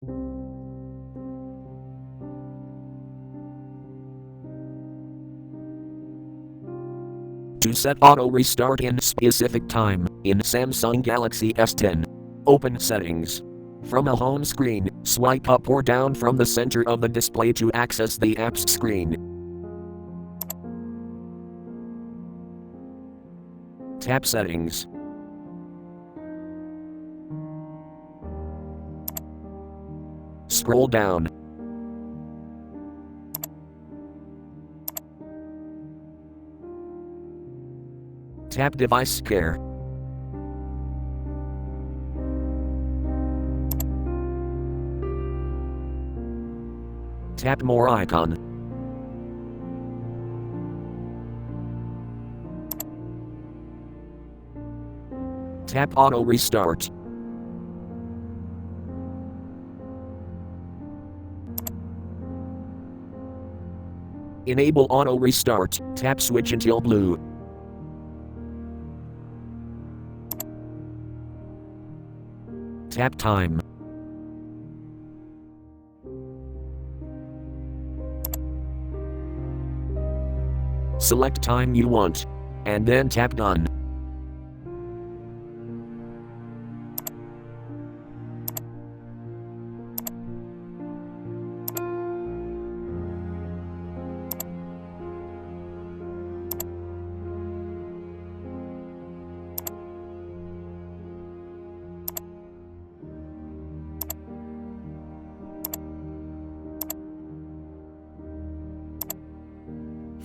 To set auto restart in specific time, in Samsung Galaxy S10. Open Settings. From a home screen, swipe up or down from the center of the display to access the apps screen. Tap Settings. Scroll down. Tap Device Care. Tap More icon. Tap Auto Restart. Enable Auto Restart, tap Switch until blue. Tap Time. Select time you want, and then tap Done.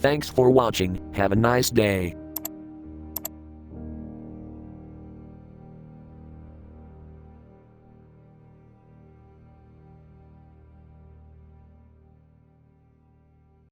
Thanks for watching, have a nice day.